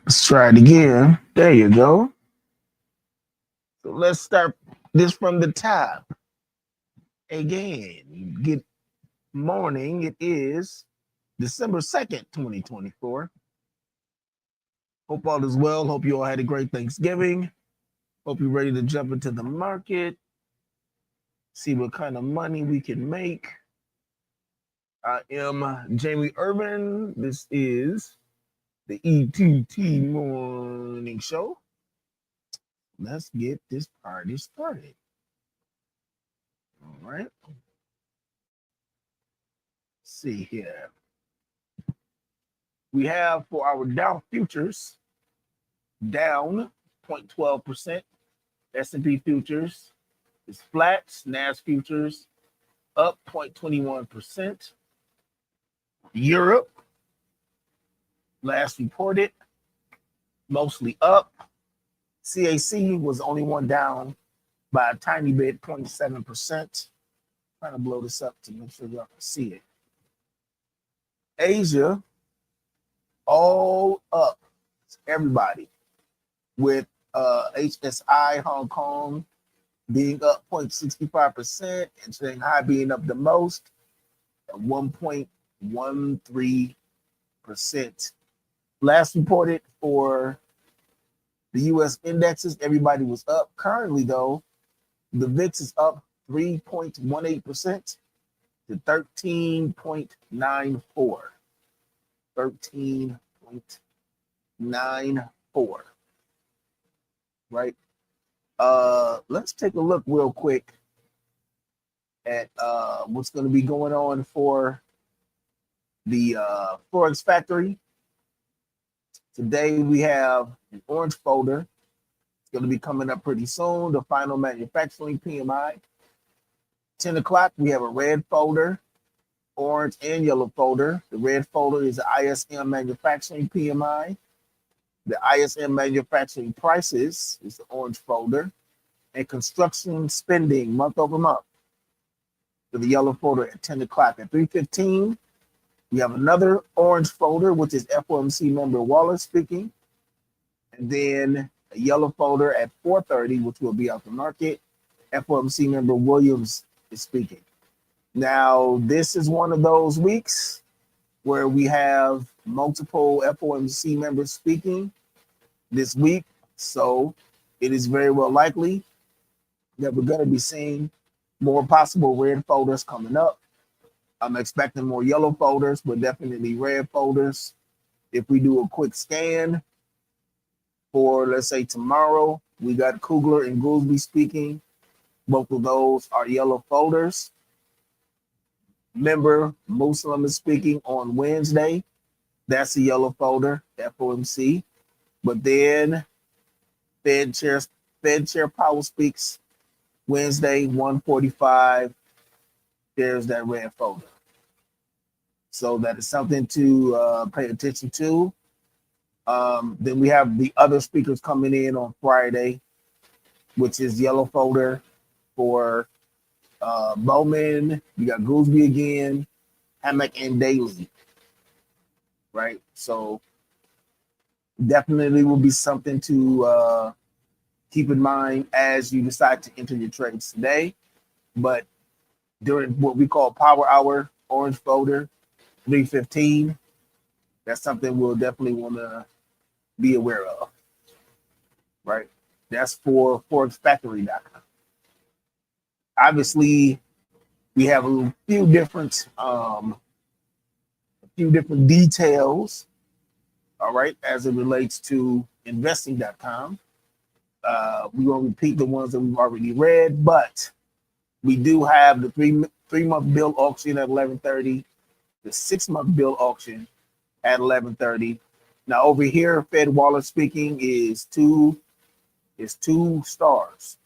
Let's try it again. There you go. So let's start this from the top again. Good morning. It is December 2nd, 2024. Hope all is well. Hope you all had a great Thanksgiving. Hope you're ready to jump into the market, see what kind of money we can make. I am Jamie Urban. This is the E2T morning show. Let's get this party started. All right. Let's see here. We have for our Dow futures down 0.12%. S&P futures is flat. NAS futures up 0.21%. Europe last reported mostly up. CAC was the only one down by a tiny bit, 0.7%. Trying to blow this up to make sure y'all can see it. Asia all up, everybody, with HSI Hong Kong being up 0.65% and Shanghai being up the most at 1.13%. Last reported for the U.S. indexes, everybody was up. Currently, though, the VIX is up 3.18% to 13.94. 13.94. Right? Let's take a look real quick at what's going to be going on for the ForexFactory. Today we have an orange folder. It's going to be coming up pretty soon. The final manufacturing PMI. 10 o'clock, we have a red folder, orange and yellow folder. The red folder is the ISM manufacturing PMI. The ISM manufacturing prices is the orange folder. And construction spending month over month for the yellow folder at 10 o'clock. At 3:15, we have another orange folder, which is FOMC member Wallace speaking. And then a yellow folder at 4:30, which will be out the market. FOMC member Williams is speaking. Now, this is one of those weeks where we have multiple FOMC members speaking this week. So it is very well likely that we're going to be seeing more possible red folders coming up. I'm expecting more yellow folders, but definitely red folders. If we do a quick scan for, let's say, tomorrow, we got Kugler and Goolsby speaking. Both of those are yellow folders. Remember, Muslim is speaking on Wednesday. That's a yellow folder, FOMC. But then Fed Chair Powell speaks Wednesday, 1:45. There's that red folder. So that is something to pay attention to. Then we have the other speakers coming in on Friday, which is yellow folder for Bowman. You got Goolsby again, Hammock and Daly. Right? So definitely will be something to keep in mind as you decide to enter your trades today. But during what we call power hour, orange folder, 3:15, that's something we'll definitely want to be aware of. Right? That's for ForexFactory.com. Obviously, we have a few different details, all right, as it relates to investing.com. We won't repeat the ones that we've already read, but we do have the three-month bill auction at 11:30, the 6-month bill auction at 11:30. Now over here, Fed Wallace speaking is two stars.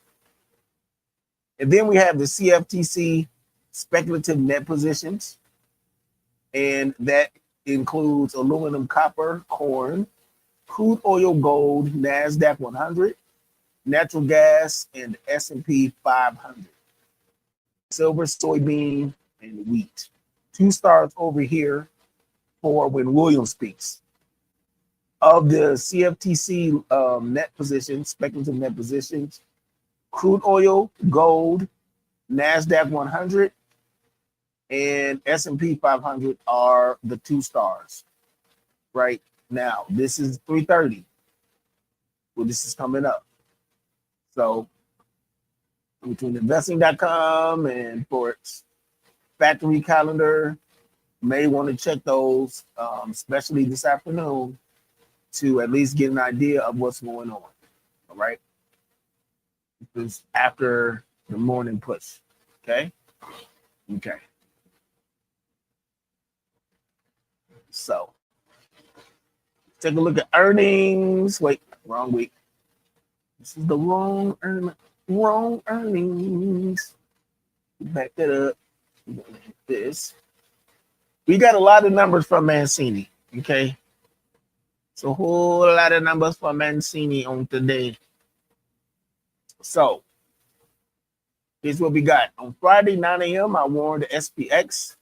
And then we have the CFTC speculative net positions, and that includes aluminum, copper, corn, crude oil, gold, NASDAQ 100, natural gas, and S&P 500. Silver, soybean, and wheat. 2 stars over here for when Williams speaks. of the CFTC net positions, speculative net positions, crude oil, gold, NASDAQ 100, and S&P 500 are the 2 stars. Right now, this is 3:30. Well, this is coming up. So between investing.com and Forex Factory calendar, may want to check those, especially this afternoon, to at least get an idea of what's going on. All right. This after the morning push. Okay. Okay. So take a look at earnings. Wait, wrong week. This is the wrong earnings. Back that up. This. We got a lot of numbers from Mancini. Okay. So a whole lot of numbers from Mancini on today. So here's what we got. On Friday, 9 a.m., I warned the SPX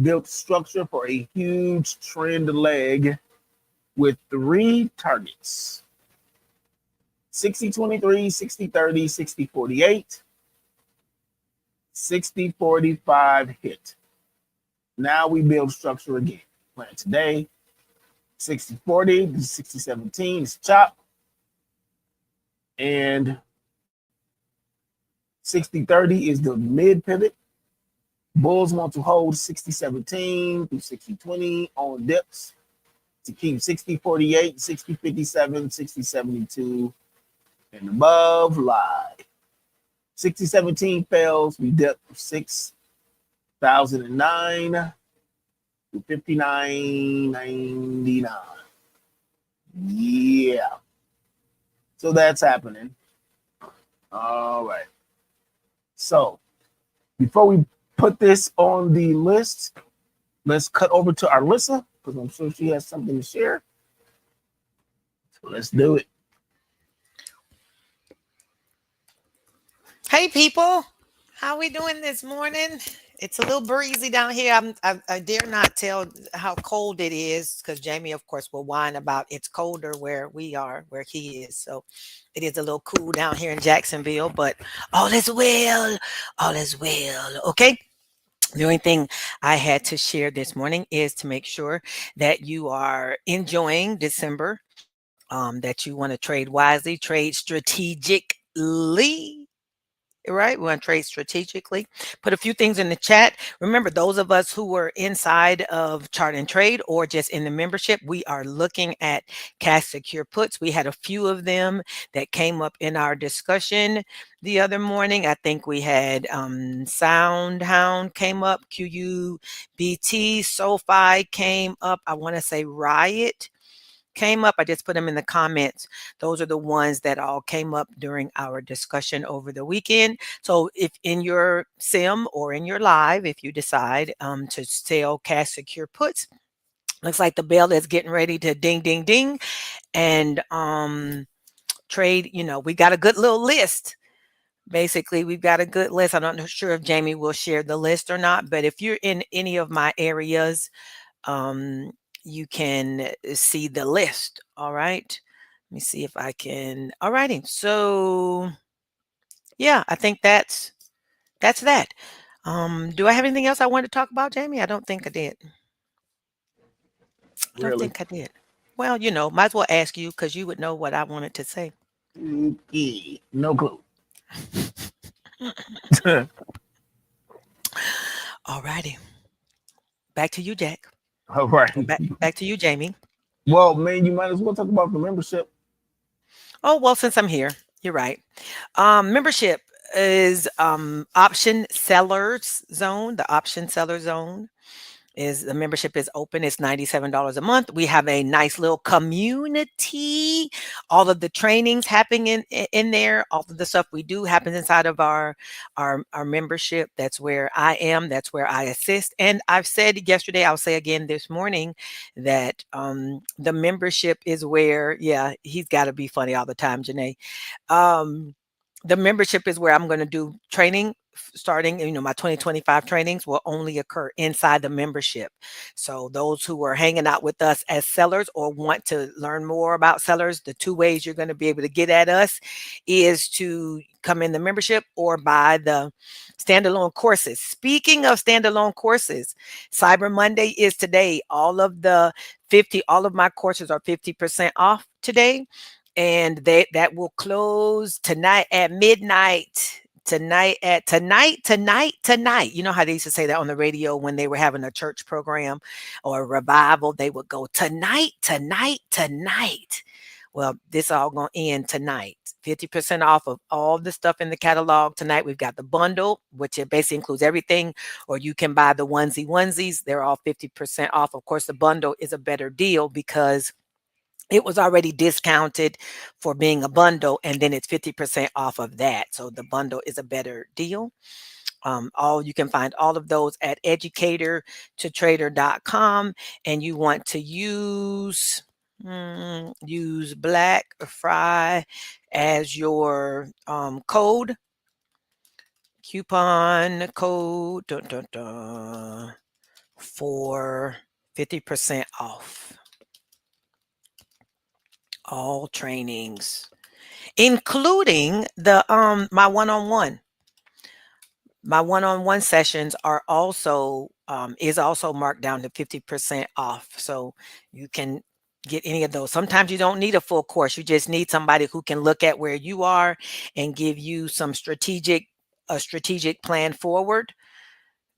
built structure for a huge trend leg with 3 targets. 60-23, 60-30, 60-48, 60-45 hit. Now we build structure again. Plan today, 60-40, 60-17 is chop. And 60-30 is the mid pivot. Bulls want to hold 60-17 through 60-20 on dips to keep 60-48, 60-57, 60-72 and above live. 60-17 fails, we dip 6,009 to 59.99. Yeah. So that's happening. All right. So before we put this on the list, let's cut over to our Alyssa, because I'm sure she has something to share. So let's do it. Hey people, how we doing this morning? It's a little breezy down here. I dare not tell how cold it is because Jamie, of course, will whine about it's colder where we are, where he is. So it is a little cool down here in Jacksonville, but all is well. All is well. Okay. The only thing I had to share this morning is to make sure that you are enjoying December, that you want to trade wisely, trade strategically. Right? We want to trade strategically. Put a few things in the chat. Remember, those of us who were inside of Chart and Trade or just in the membership, we are looking at cash secure puts. We had a few of them that came up in our discussion the other morning. I think we had Soundhound came up, QUBT, SoFi came up. I want to say Riot came up. I just put them in the comments. Those are the ones that all came up during our discussion over the weekend. So if in your sim or in your live, if you decide to sell cash secure puts, looks like the bell is getting ready to ding, ding, ding. And trade, we got a good little list. Basically, we've got a good list. I'm not sure if Jamie will share the list or not, but if you're in any of my areas, you can see the list. All right. Let me see if I can. All righty. So yeah, I think that's that. Do I have anything else I wanted to talk about, Jamie? I don't think I did. I don't Really? think I did. Well, might as well ask you because you would know what I wanted to say. No clue. All righty. Back to you, Jack. All right. Or back to you, Jamie. Well, man, you might as well talk about the membership. Oh, well, since I'm here, you're right. Membership is option sellers zone. The option seller zone is the membership is open. It's $97 a month. We have a nice little community. All of the trainings happening in there. All of the stuff we do happens inside of our membership. That's where I am. That's where I assist. And I've said yesterday, I'll say again this morning that the membership is where, yeah, he's got to be funny all the time, Janae. the membership is where I'm going to do training starting, my 2025 trainings will only occur inside the membership. So those who are hanging out with us as sellers or want to learn more about sellers, the two ways you're going to be able to get at us is to come in the membership or buy the standalone courses. Speaking of standalone courses, Cyber Monday is today. All of my courses are 50% off today, and that will close tonight at midnight. Tonight. You know how they used to say that on the radio when they were having a church program or a revival? They would go tonight. Well, this all gonna end tonight. 50% off of all the stuff in the catalog tonight. We've got the bundle, which it basically includes everything, or you can buy the onesies. They're all 50% off. Of course, the bundle is a better deal because it was already discounted for being a bundle, and then it's 50% off of that. So the bundle is a better deal. You can find all of those at educatortotrader.com, and you want to use Black Fry as your coupon code for 50% off all trainings, including the my one-on-one. My one-on-one sessions are also is also marked down to 50% off. So you can get any of those. Sometimes you don't need a full course. You just need somebody who can look at where you are and give you a strategic plan forward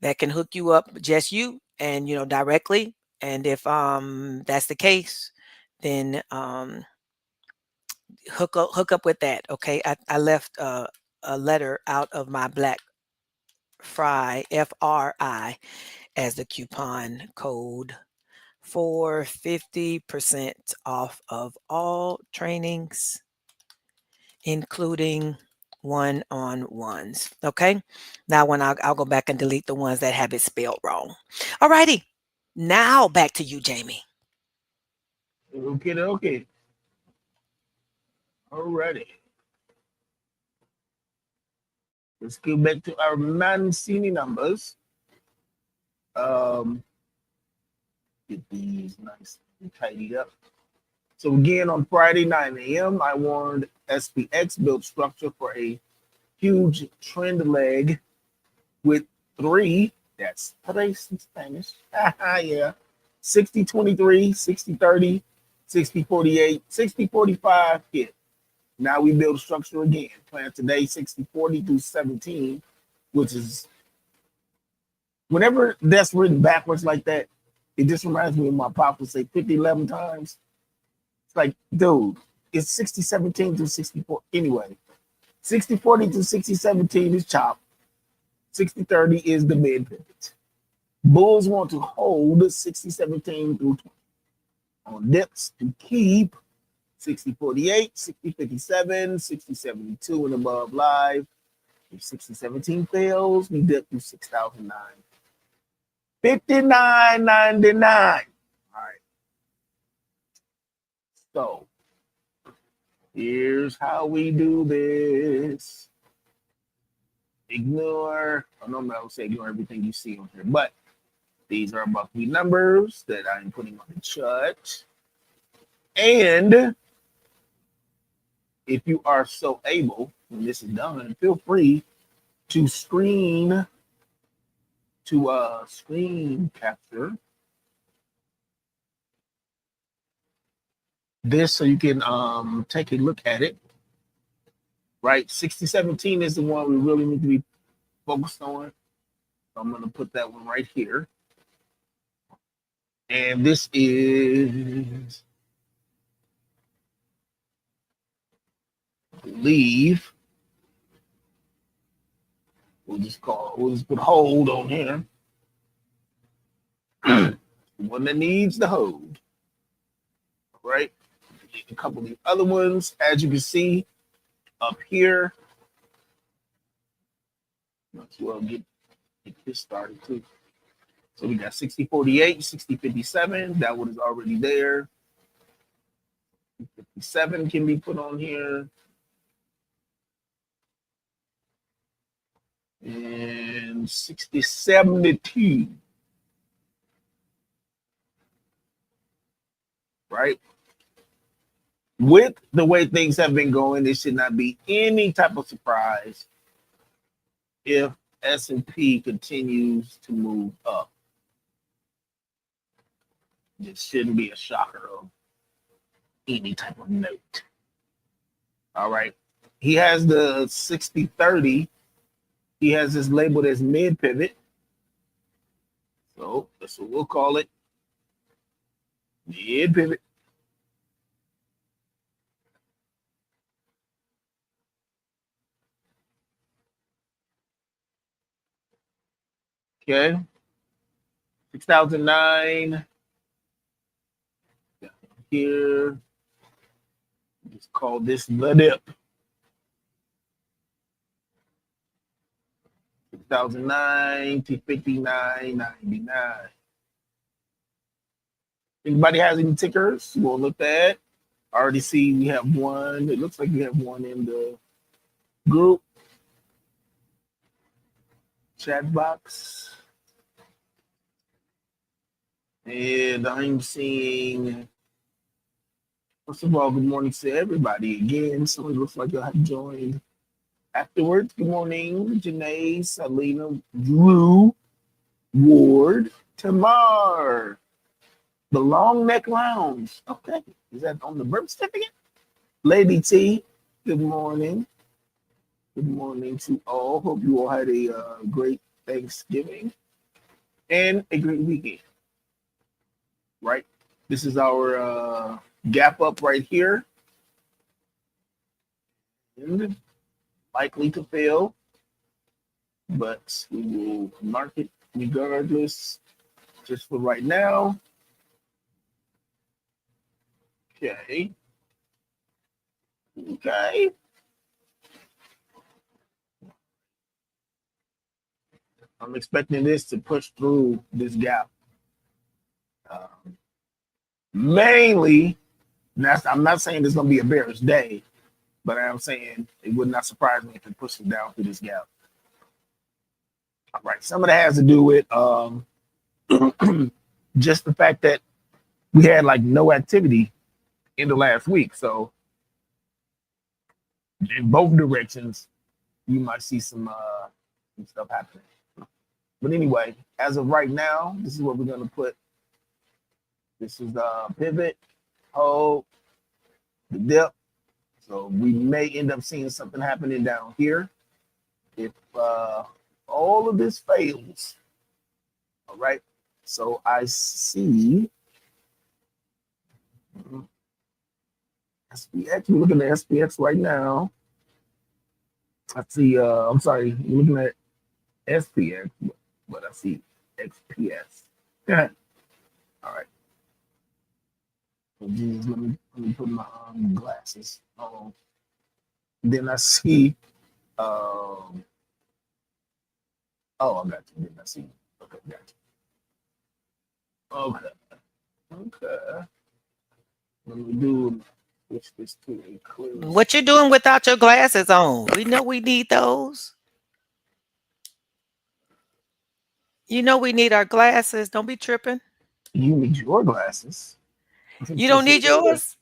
that can hook you up, just you and directly. And if that's the case, then hook up with that. Okay. I left a letter out of my Black Fry, FRI, as the coupon code for 50% off of all trainings, including one-on-ones. Okay. Now I'll go back and delete the ones that have it spelled wrong. All righty. Now back to you, Jamie. Okay. Alrighty. Let's go back to our Mancini numbers. Get these nice and tidied up. So again, on Friday, 9 a.m., I warned SPX built structure for a huge trend leg with three. That's tres in Spanish. Yeah. 60-23, 60-30, 60-48, 60-45 hit. Now we build structure again. Plan today 60-40 through 17, which is whenever that's written backwards like that, it just reminds me of my pop would say 50-11 times. It's like, dude, it's 60-17 through 64. Anyway, 60-40 to 60-17 is chop. 60-30 is the mid pivot. Bulls want to hold 60-17 through 20. On dips to keep 60-48, 60-57, 60-72 and above live. If 60-17 fails, we dip to 6,009. 59.99. All right. So here's how we do this. Ignore, normally I would say ignore everything you see on here, but these are about the numbers that I'm putting on the chart. And if you are so able, when this is done, feel free to screen capture this so you can take a look at it. Right, 60-17 is the one we really need to be focused on. So I'm going to put that one right here. And this is, I believe, we'll just put hold on here. The one that needs the hold. Right? A couple of the other ones, as you can see up here. Might as well get this started too. So we got 60-48, 60-57. That one is already there. 57 can be put on here. and 60.72. Right? With the way things have been going, it should not be any type of surprise if S&P continues to move up. This shouldn't be a shocker of any type of note. All right. He has the 60-30. He has this labeled as mid pivot. So that's what we'll call it. Mid pivot. Okay. 6009. Here. Just call this the dip. 6009 to 59.99. Anybody has any tickers? We'll look at. I already see we have one. It looks like we have one in the group chat box. And I'm seeing, first of all, good morning to everybody again. So it looks like y'all have joined afterwards. Good morning, Janae, Selena, Drew, Ward, Tamar, the Long Neck Lounge. Okay, is that on the birth certificate? Lady T, good morning. Good morning to all. Hope you all had a great Thanksgiving and a great weekend. Right? This is our gap up right here. And likely to fail, but we will mark it regardless just for right now. Okay. Okay. I'm expecting this to push through this gap. Mainly, I'm not saying there's going to be a bearish day, but I'm saying it would not surprise me if it pushes down through this gap. All right. Some of that has to do with just the fact that we had like no activity in the last week. So in both directions, you might see some stuff happening. But anyway, as of right now, this is what we're going to put. This is the pivot, hold, the dip. So we may end up seeing something happening down here if all of this fails. All right. So I see SPX. We're looking at SPX right now. I see. I'm sorry. You're looking at SPX, but I see XPS. Yeah. All right. Geez, let me put my glasses on. Then I see. Oh, I got you. Then I see. Okay, got you. Okay. Let me do. Switch this to a clear. What you doing without your glasses on? We know we need those. You know we need our glasses. Don't be tripping. You need your glasses. You don't need yours?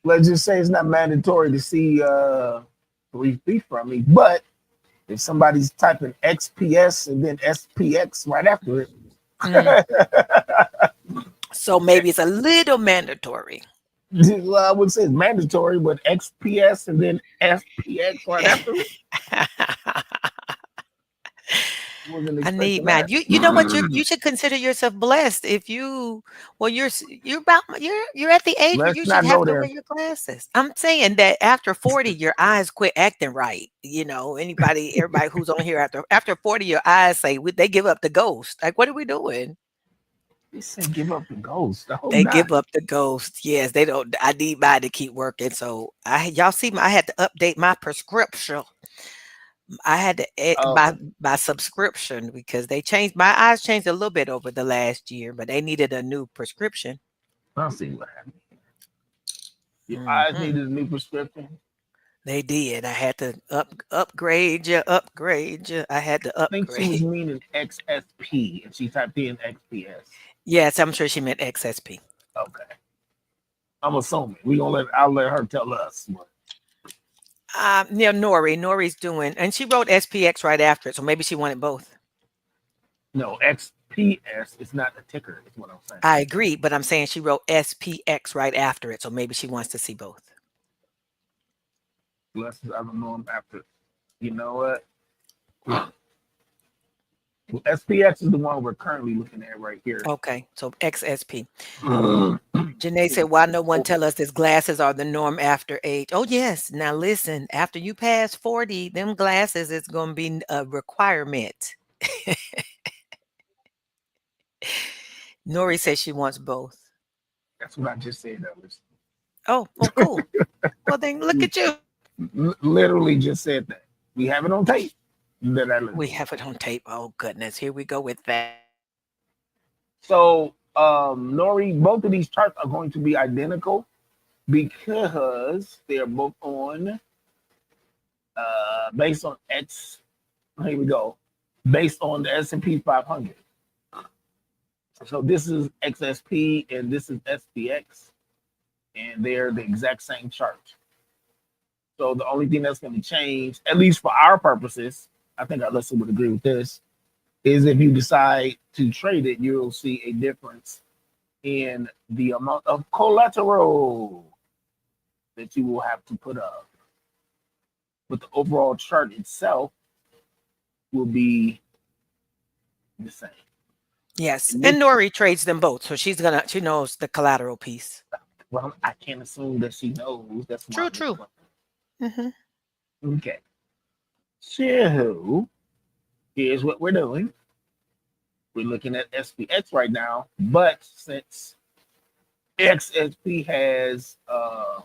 Let's just say it's not mandatory to see 3 feet from me, but if somebody's typing XPS and then SPX right after it, so maybe it's a little mandatory. Well, I would say it's mandatory, but XPS and then SPX right after it. I need man. You know what? You should consider yourself blessed if you're at the age where you should have to wear your glasses. I'm saying that after 40, your eyes quit acting right. You know, everybody who's on here after 40, your eyes say they give up the ghost. Like, what are we doing? They said give up the ghost. They give up the ghost. Yes, they don't. I need mine to keep working. So y'all see, I had to update my prescription. I had to buy subscription because they changed. My eyes changed a little bit over the last year, but they needed a new prescription. I'll see what happened. Your eyes needed a new prescription. They did. I had to upgrade you, upgrade you. I had to I think she was upgrade. meaning XSP, and she typed in XPS. Yes, I'm sure she meant XSP. Okay, I'm assuming I'll let her tell us. But Yeah, Nori's doing, and she wrote SPX right after it, so maybe she wanted both. no, XPS is not the ticker. Is what I'm saying. I agree, but I'm saying she wrote SPX right after it, so maybe she wants to see both. I don't know him after. You know what? Well, SPX is the one we're currently looking at right here. Okay, so XSP. Janae said, why no one tell us this glasses are the norm after age? Oh, yes. Now listen, after you pass 40, them glasses is going to be a requirement. Nori says she wants both. That's what I just said. Oh, cool. Well, then look at you. Literally just said that. We have it on tape. We have it on tape. Oh, goodness. Here we go with that. So, Nori, both of these charts are going to be identical because they are both on based on X. Here we go. Based on the S&P 500. So this is XSP and this is SPX, and they're the exact same chart. So the only thing that's going to change, at least for our purposes, I think our listener would agree with this, is if you decide to trade it, you'll see a difference in the amount of collateral that you will have to put up. But the overall chart itself will be the same. Yes. And Nori trades them both. So she knows the collateral piece. Well, I can't assume that she knows. That's true. Mm-hmm. Okay. So here's what we're doing. We're looking at SPX right now, but since XSP has a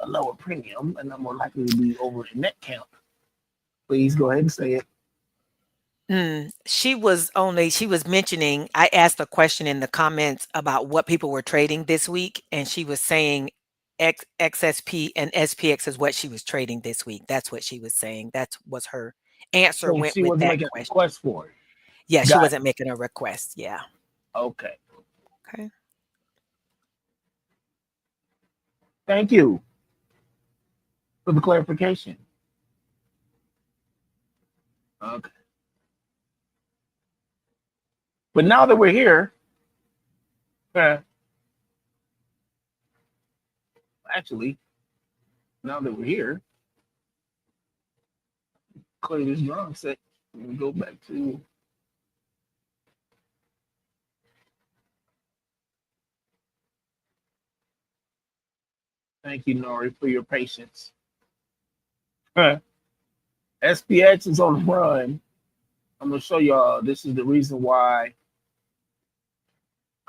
lower premium and I'm more likely to be over the net count, please go ahead and say it. She was mentioning, I asked a question in the comments about what people were trading this week, and she was saying XSP and SPX is what she was trading this week. That's what she was saying. That was her answer. So she wasn't making a request for it. Yeah, she wasn't making a request. Yeah. Okay. Okay. Thank you for the clarification. Okay. But now that we're here, actually, now that we're here, clear this wrong set and go back to thank you, Nori, for your patience. SPX is on the run. I'm gonna show y'all this is the reason why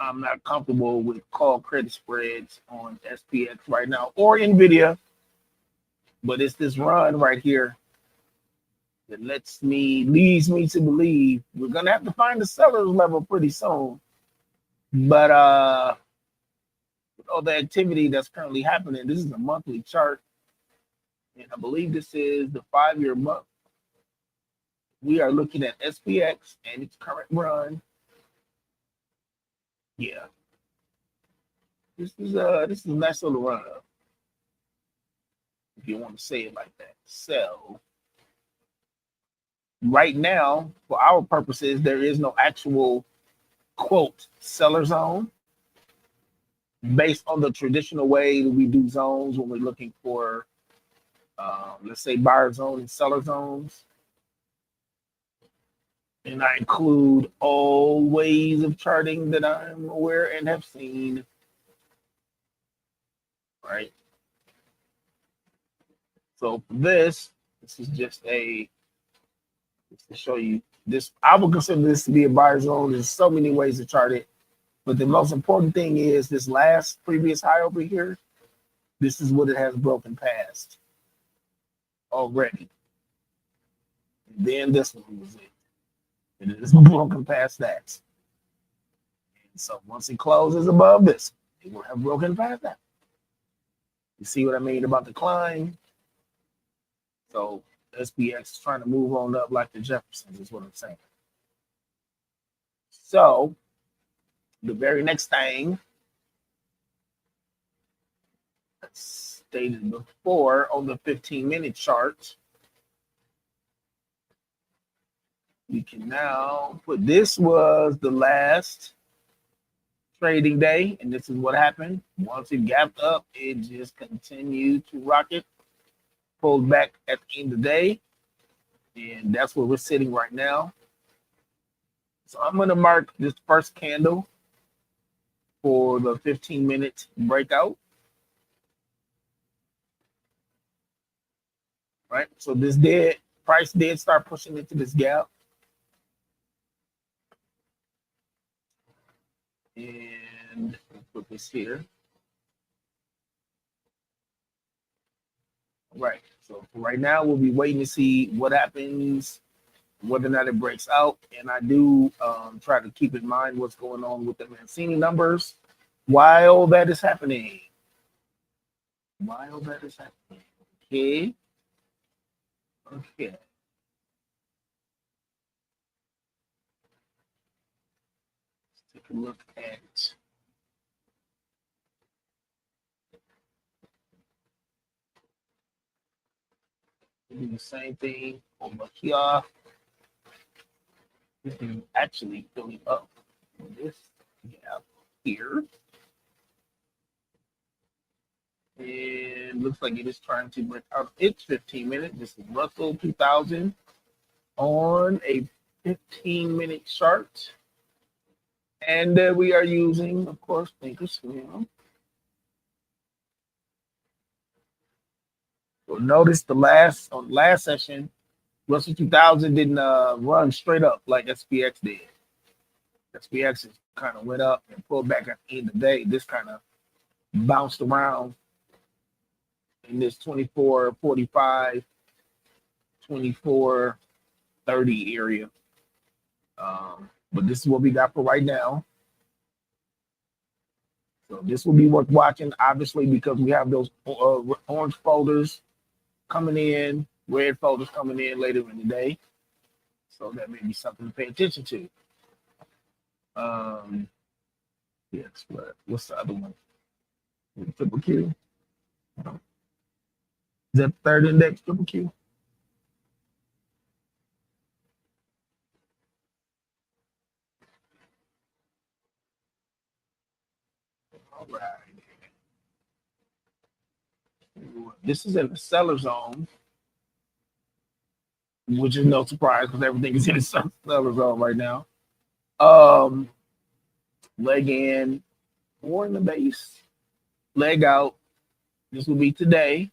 I'm not comfortable with call credit spreads on SPX right now or NVIDIA, but it's this run right here that leads me to believe we're gonna have to find the seller's level pretty soon. But with all the activity that's currently happening, this is a monthly chart, and I believe this is the 5-year month. We are looking at SPX and its current run. Yeah. This is a nice little run up, if you want to say it like that. So right now, for our purposes, there is no actual quote seller zone based on the traditional way that we do zones when we're looking for let's say buyer zone and seller zones. And I include all ways of charting that I'm aware and have seen. Right. So for this is just to show you this. I would consider this to be a buyer zone. There's so many ways to chart it. But the most important thing is this last previous high over here. This is what it has broken past already. And then this one was it. And it is broken past that. And so once it closes above this, it will have broken past that. You see what I mean about the climb? So SPX is trying to move on up like the Jeffersons, is what I'm saying. So the very next thing, as stated before, on the 15-minute chart, we can now put, this was the last trading day, and this is what happened. Once it gapped up, it just continued to rocket, pulled back at the end of the day, and that's where we're sitting right now. So I'm going to mark this first candle for the 15-minute breakout. Right, so this price did start pushing into this gap, and let's put this here. Right, so right now we'll be waiting to see what happens, whether or not it breaks out. And I do try to keep in mind what's going on with the Mancini numbers while that is happening. Okay. Let's take a look at do the same thing over here. This is actually filling up this gap here. And looks like it is trying to break out its 15-minute. This is Russell 2000 on a 15-minute chart. And we are using, of course, Thinkorswim. So notice on the last session, Russell 2000 didn't run straight up like SPX did. SPX kind of went up and pulled back at the end of the day. This kind of bounced around in this 24.45, 24.30 area. But this is what we got for right now. So this will be worth watching, obviously, because we have those orange folders coming in, red folders coming in later in the day. So that may be something to pay attention to. Yes, what's the other one? Triple Q. Is that the third index, Triple Q? All right. This is in the seller zone, which is no surprise because everything is in the seller zone right now. Leg in or in the base, leg out. This will be today,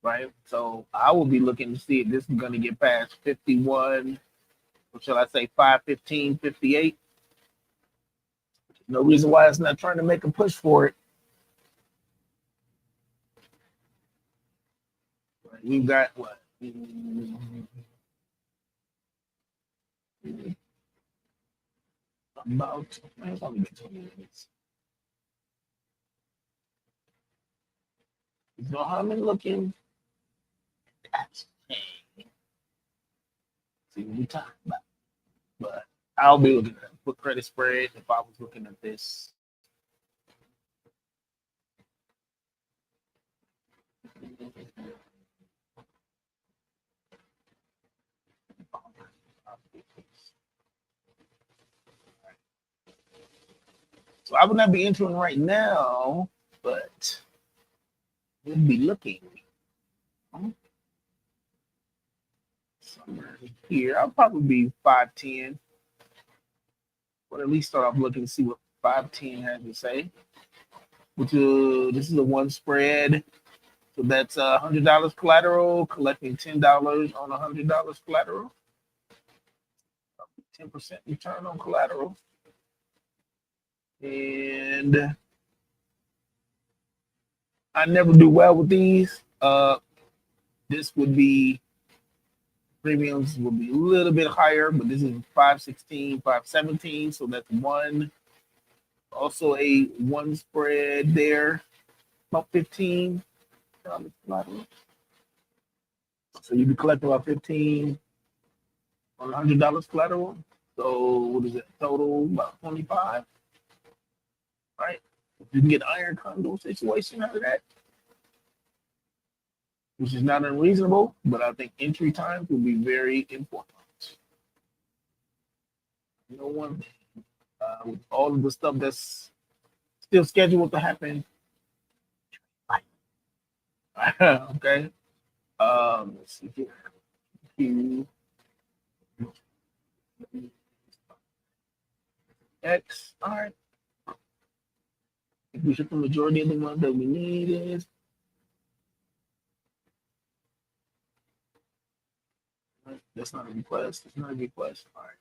right? So I will be looking to see if this is going to get past 51, or shall I say 515, 58. No reason why it's not trying to make a push for it. We've got what? About, man, it's only been 20 minutes. So I'm looking. See what we talking about. But I'll be looking at put credit spread if I was looking at this. So I would not be entering right now, but we'll be looking. Somewhere here, I'll probably be 510. But at least start off looking to see what 510 has to say. Which this is a one spread. So that's $100 collateral, collecting $10 on $100 collateral. 10% return on collateral. And I never do well with these. This would be, premiums will be a little bit higher, but this is 516, 517. So that's one. Also a one spread there, about $15 collateral. So you be collecting about 15 on $100 collateral. So what is it? Total about 25, right? If you can get an iron condo situation out of that, which is not unreasonable, but I think entry times will be very important. You know, one thing, with all of the stuff that's still scheduled to happen, okay. Let's see here. Q X. All right. If we hit the majority of the ones that we need is that's not a request. That's not a request. All right.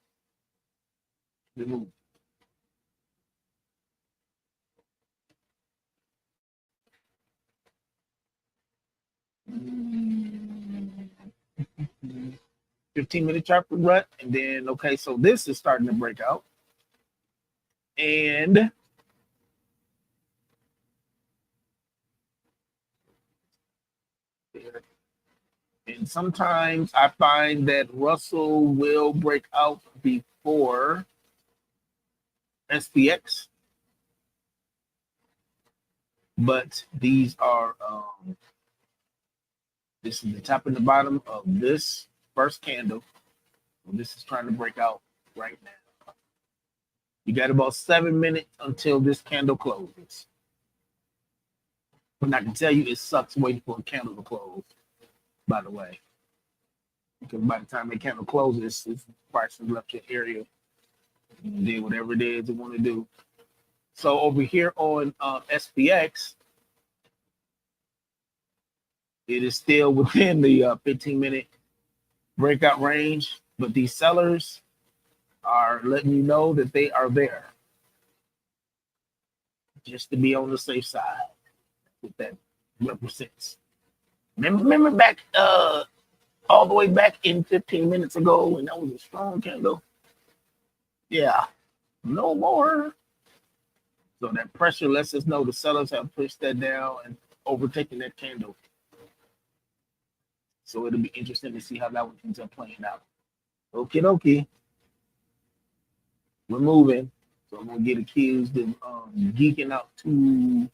Remove. Mm. 15-minute chart rut, and then okay, so this is starting to break out, and sometimes I find that Russell will break out before SPX, but these are this is the top and the bottom of this first candle. This is trying to break out right now. You got about 7 minutes until this candle closes. But I can tell you it sucks waiting for a candle to close, by the way. Because by the time the candle closes, it's price has left your area. You did whatever it is you want to do. So over here on SPX, it is still within the 15-minute breakout range, but these sellers are letting you know that they are there, just to be on the safe side. What that represents. Remember back all the way back in 15 minutes ago when that was a strong candle? Yeah, no more. So that pressure lets us know the sellers have pushed that down and overtaken that candle. So it'll be interesting to see how that one ends up playing out. Okie dokie. We're moving. So I'm gonna get accused of geeking out too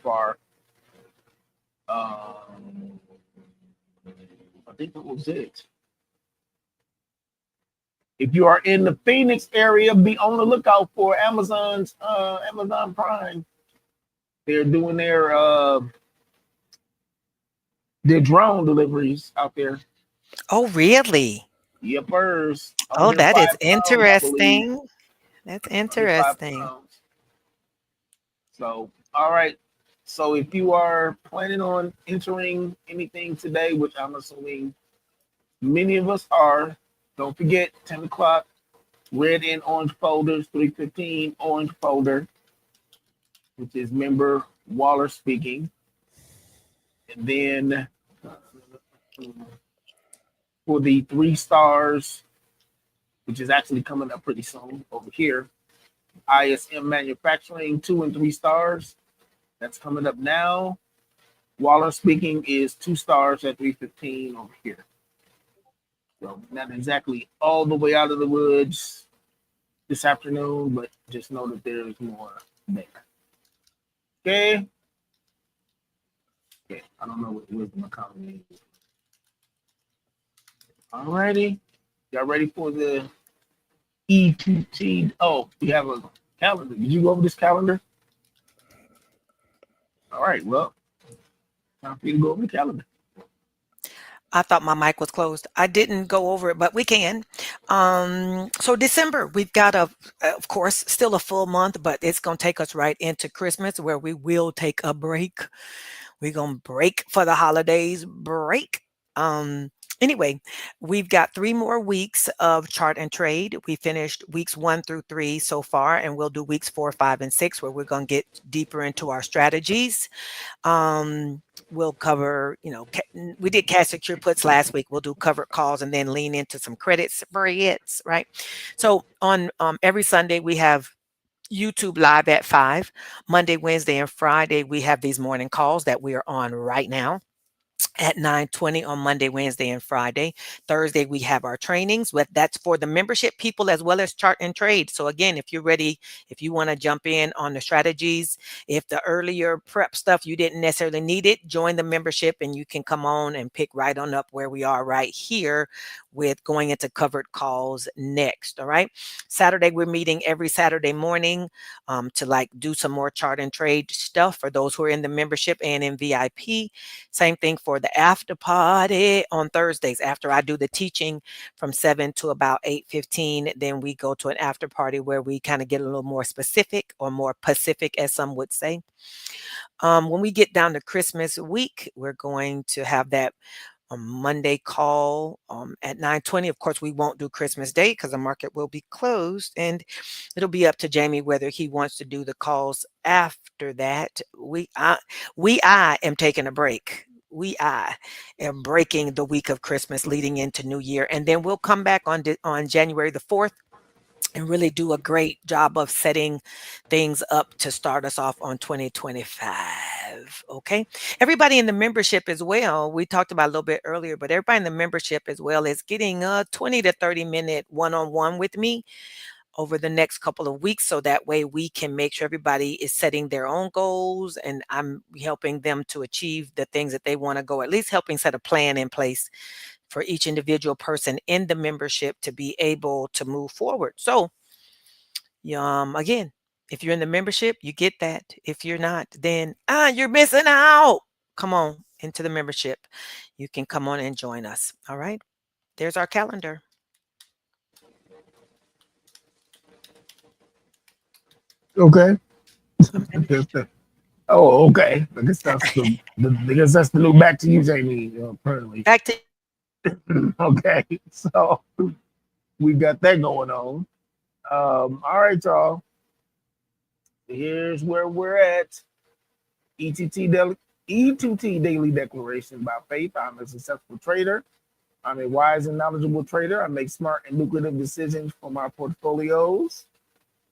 far. I think that was it. If you are in the Phoenix area, be on the lookout for Amazon's Amazon Prime. They're doing their drone deliveries out there. Oh, really? Yepers. Oh, Under that is 5 pounds, I believe. interesting. That's Under five interesting. pounds. So, all right. So if you are planning on entering anything today, which I'm assuming many of us are, don't forget 10 o'clock, red and orange folders, 3:15 orange folder, which is member Waller speaking. And then for the 3 stars, which is actually coming up pretty soon over here, ISM Manufacturing 2 and 3 stars. That's coming up now. Waller speaking is 2 stars at 3:15 over here. So not exactly all the way out of the woods this afternoon, but just know that there is more there. Okay. Okay. I don't know what wisdom economy is. Alrighty. Y'all ready for the E2T? Oh, we have a calendar. Did you go over this calendar? All right. Well, time for you to go over the calendar. I thought my mic was closed. I didn't go over it, but we can. So December, we've got of course, still a full month, but it's going to take us right into Christmas where we will take a break. We're going to break for the holidays break. Anyway, we've got 3 more weeks of chart and trade. We finished weeks 1 through 3 so far, and we'll do weeks 4, 5, and 6 where we're going to get deeper into our strategies. We'll cover, we did cash secure puts last week. We'll do covered calls and then lean into some credit spreads, right? So on every Sunday, we have YouTube live at 5. Monday, Wednesday, and Friday, we have these morning calls that we are on right now. at 9:20 on Monday, Wednesday, and Friday. Thursday, we have our trainings. But that's for the membership people as well as chart and trade. So again, if you're ready, if you want to jump in on the strategies, if the earlier prep stuff you didn't necessarily need it, join the membership and you can come on and pick right on up where we are right here with going into covered calls next. All right. Saturday, we're meeting every Saturday morning to like do some more chart and trade stuff for those who are in the membership and in VIP. Same thing for the after party on Thursdays after I do the teaching from 7 to about 8:15. Then we go to an after party where we kind of get a little more specific or more Pacific, as some would say. When we get down to Christmas week, we're going to have that Monday call at 9:20. Of course, we won't do Christmas Day because the market will be closed, and it'll be up to Jamie whether he wants to do the calls after that. I am taking a break. I am breaking the week of Christmas leading into New Year, and then we'll come back on January the 4th and really do a great job of setting things up to start us off on 2025. Okay. Everybody in the membership as well, we talked about a little bit earlier, but everybody in the membership as well is getting a 20 to 30-minute one-on-one with me over the next couple of weeks. So that way we can make sure everybody is setting their own goals and I'm helping them to achieve the things that they want to go, at least helping set a plan in place for each individual person in the membership to be able to move forward. So, again, if you're in the membership, you get that. If you're not, then you're missing out. Come on into the membership. You can come on and join us. All right. There's our calendar. Okay. I'm finished. Oh, okay. I guess that's the new back to you, Jamie. Apparently. Back to Okay. So we got that going on. All right, y'all. Here's where we're at. E2T daily, E2T daily declaration by faith. I'm a successful trader. I'm a wise and knowledgeable trader. I make smart and lucrative decisions for my portfolios.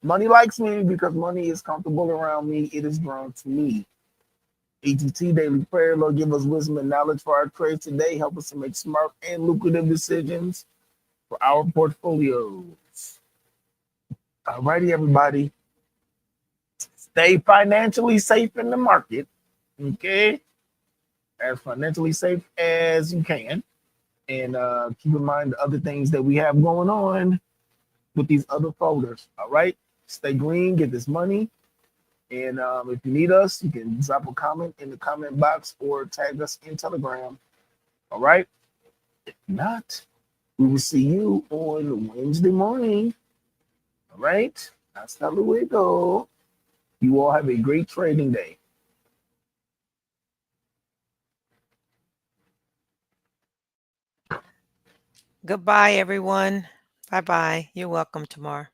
Money likes me because money is comfortable around me. It is drawn to me. E2T daily prayer. Lord, give us wisdom and knowledge for our trades today. Help us to make smart and lucrative decisions for our portfolios. All righty, everybody. Stay financially safe in the market. Okay. As financially safe as you can. And keep in mind the other things that we have going on with these other folders. All right. Stay green, get this money. And if you need us, you can drop a comment in the comment box or tag us in Telegram. All right. If not, we will see you on Wednesday morning. All right. Hasta luego. You all have a great trading day. goodbye, everyone. Bye bye. You're welcome tomorrow.